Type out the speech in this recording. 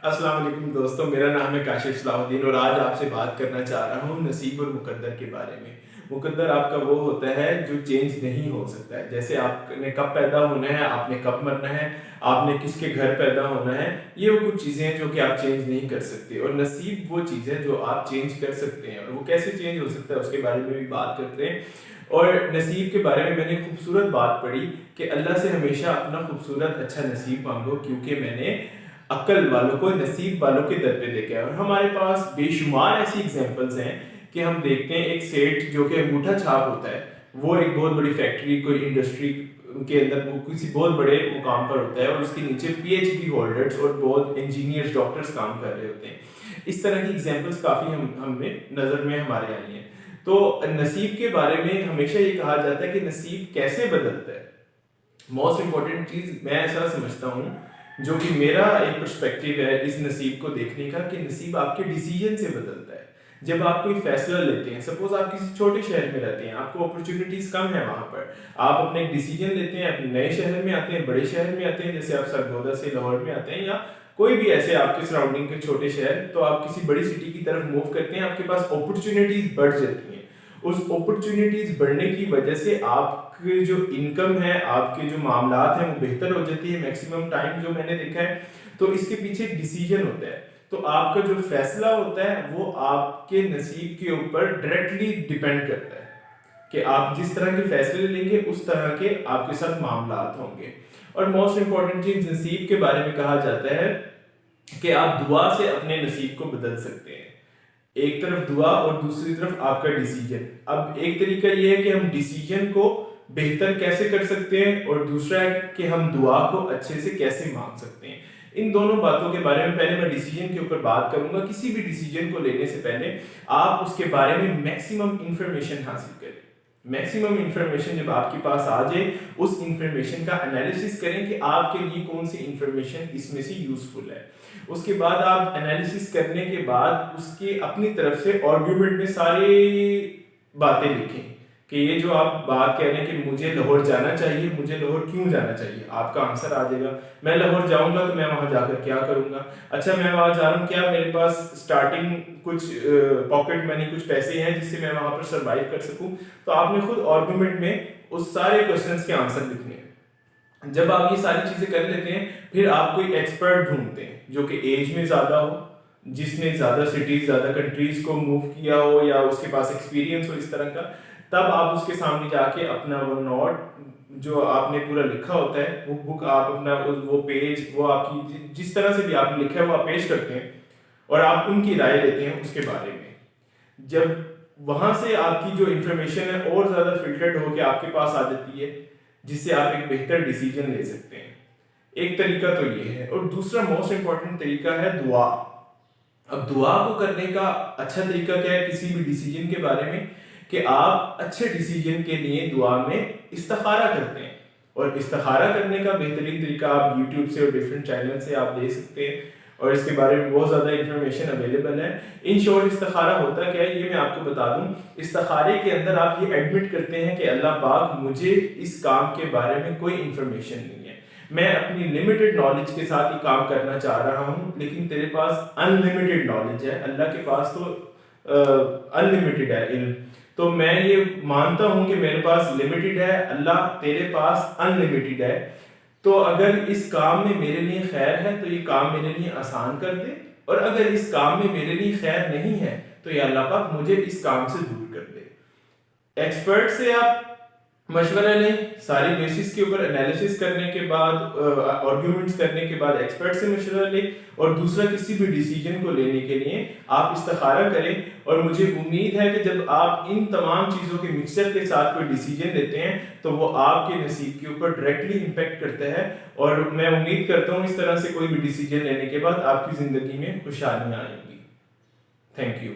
अस्सलाम वालेकुम दोस्तों, मेरा नाम है काशिफ सलाहुद्दीन और आज आपसे बात करना चाह रहा हूँ नसीब और मुकद्दर के बारे में। मुकद्दर आपका वो होता है जो चेंज नहीं हो सकता है। जैसे आपने कब पैदा होना है, आपने कब मरना है, आपने किसके घर पैदा होना है, ये वो कुछ चीज़ें हैं जो कि आप चेंज नहीं कर सकते। और नसीब वो चीज़ है जो आप चेंज कर सकते हैं, और वो कैसे चेंज हो सकता है उसके बारे में भी बात करते हैं। और नसीब के बारे में मैंने खूबसूरत बात पढ़ी कि अल्लाह से हमेशा अपना खूबसूरत अच्छा नसीब मांगो, क्योंकि मैंने अक्ल वालों को नसीब वालों के दर पे देखा है। और हमारे पास बेशुमार ऐसी एग्जांपल्स हैं कि हम देखते हैं एक सेठ जो कि अंगूठा छाप होता है, वो एक बहुत बड़ी फैक्ट्री, कोई इंडस्ट्री के अंदर वो किसी बहुत बड़े मुकाम पर होता है और उसके नीचे पीएचडी होल्डर्स और बहुत इंजीनियर्स, डॉक्टर्स काम कर रहे होते हैं। इस तरह की एग्जांपल्स काफ़ी हमें नज़र में हमारे आई हैं। तो नसीब के बारे में हमेशा ये कहा जाता है कि नसीब कैसे बदलता है। मोस्ट इंपॉर्टेंट चीज़ मैं ऐसा समझता हूँ, जो कि मेरा एक पर्सपेक्टिव है इस नसीब को देखने का, कि नसीब आपके डिसीजन से बदलता है। जब आप कोई फैसला लेते हैं, सपोज आप किसी छोटे शहर में रहते हैं, आपको अपॉर्चुनिटीज कम है वहां पर, आप अपने एक डिसीजन लेते हैं, अपने नए शहर में आते हैं, बड़े शहर में आते हैं, जैसे आप सरगोदा से लाहौर में आते हैं या कोई भी ऐसे आपके सराउंडिंग के छोटे शहर, तो आप किसी बड़ी सिटी की तरफ मूव करते हैं, आपके पास अपॉर्चुनिटीज बढ़ जाती हैं। उस अपॉर्चुनिटीज बढ़ने की वजह से आपके जो इनकम है, आपके जो मामलात हैं, वो बेहतर हो जाती है मैक्सिमम टाइम, जो मैंने देखा है। तो इसके पीछे एक डिसीजन होता है। तो आपका जो फैसला होता है वो आपके नसीब के ऊपर डायरेक्टली डिपेंड करता है कि आप जिस तरह के फैसले लेंगे उस तरह के आपके साथ मामलात होंगे। और मोस्ट इंपॉर्टेंट चीज नसीब के बारे में कहा जाता है कि आप दुआ से अपने नसीब को बदल सकते हैं। एक तरफ दुआ और दूसरी तरफ आपका डिसीजन। अब एक तरीका ये है कि हम डिसीजन को बेहतर कैसे कर सकते हैं, और दूसरा है कि हम दुआ को अच्छे से कैसे मांग सकते हैं। इन दोनों बातों के बारे में पहले मैं डिसीजन के ऊपर बात करूंगा। किसी भी डिसीजन को लेने से पहले आप उसके बारे में मैक्सिमम इंफॉर्मेशन हासिल करें। मैक्सिमम इंफॉर्मेशन जब आपके पास आ जाए, उस इंफॉर्मेशन का एनालिसिस करें कि आपके लिए कौन सी इंफॉर्मेशन इसमें से यूजफुल है। उसके बाद आप एनालिसिस करने के बाद उसके अपनी तरफ से आर्गुमेंट में सारी बातें लिखें कि ये जो आप बात कह रहे हैं कि मुझे लाहौर जाना चाहिए, मुझे लाहौर क्यों जाना चाहिए, आपका आंसर आ जाएगा। मैं लाहौर जाऊंगा तो मैं वहां जाकर क्या करूंगा। अच्छा, मैं वहां जा रहा हूँ, क्या मेरे पास स्टार्टिंग कुछ पॉकेट मनी, कुछ पैसे हैं जिससे मैं वहां पर सर्वाइव कर सकूं। तो आपने खुद आर्गुमेंट में उस सारे क्वेश्चंस के आंसर लिखने हैं। जब आप ये सारी चीजें कर लेते हैं, फिर आप कोई एक्सपर्ट ढूंढते हैं जो कि एज में ज्यादा हो, जिसने ज्यादा सिटीज, ज्यादा कंट्रीज को मूव किया हो, या उसके पास एक्सपीरियंस हो इस तरह का। तब आप उसके सामने जाके अपना वो नोट जो आपने पूरा लिखा होता है, वो बुक आप अपना वो पेज, वो आपकी जिस तरह से भी आपने लिखा है वो आप पेश करते हैं और आप उनकी राय लेते हैं उसके बारे में। जब वहां से आपकी जो इंफॉर्मेशन है और ज्यादा फिल्टर्ड होकर आपके पास आ जाती है, जिससे आप एक बेहतर डिसीजन ले सकते हैं। एक तरीका तो ये है, और दूसरा मोस्ट इंपॉर्टेंट तरीका है दुआ। अब दुआ को करने का अच्छा तरीका क्या है किसी भी डिसीजन के बारे में, कि आप अच्छे डिसीजन के लिए दुआ में इस्तिखारा करते हैं। और इस्तिखारा करने का बेहतरीन तरीका आप यूट्यूब से और डिफरेंट चैनल से आप दे सकते हैं, और इसके बारे में बहुत ज़्यादा इंफॉर्मेशन अवेलेबल है। इन शॉर्ट, इस्तिखारा होता क्या है ये मैं आपको बता दूं। इस्तिखारे के अंदर आप ये एडमिट करते हैं कि अल्लाह पाक, मुझे इस काम के बारे में कोई इंफॉर्मेशन नहीं है, मैं अपनी लिमिटेड नॉलेज के साथ ही काम करना चाह रहा हूँ, लेकिन तेरे पास अनलिमिटेड नॉलेज है, अल्लाह के पास तो अनलिमिटेड है इल्म। तो मैं ये मानता हूं कि मेरे पास लिमिटेड है, अल्लाह तेरे पास अनलिमिटेड है। तो अगर इस काम में मेरे लिए खैर है तो ये काम मेरे लिए आसान कर दे, और अगर इस काम में मेरे लिए खैर नहीं है तो ये अल्लाह पाक मुझे इस काम से दूर कर दे। एक्सपर्ट से आप मशवरा लें, सारी बेसिस के ऊपर एनालिसिस करने के बाद, आर्ग्यूमेंट्स करने के बाद एक्सपर्ट से मशवरा लें, और दूसरा किसी भी डिसीजन को लेने के लिए आप इस्तिखारा करें। और मुझे उम्मीद है कि जब आप इन तमाम चीज़ों के मिक्सचर के साथ कोई डिसीजन लेते हैं तो वो आपके नसीब के ऊपर डायरेक्टली इम्पेक्ट करता है। और मैं उम्मीद करता हूँ इस तरह से कोई भी डिसीजन लेने के बाद आपकी ज़िंदगी में खुशहालियाँ आएंगी। Thank you.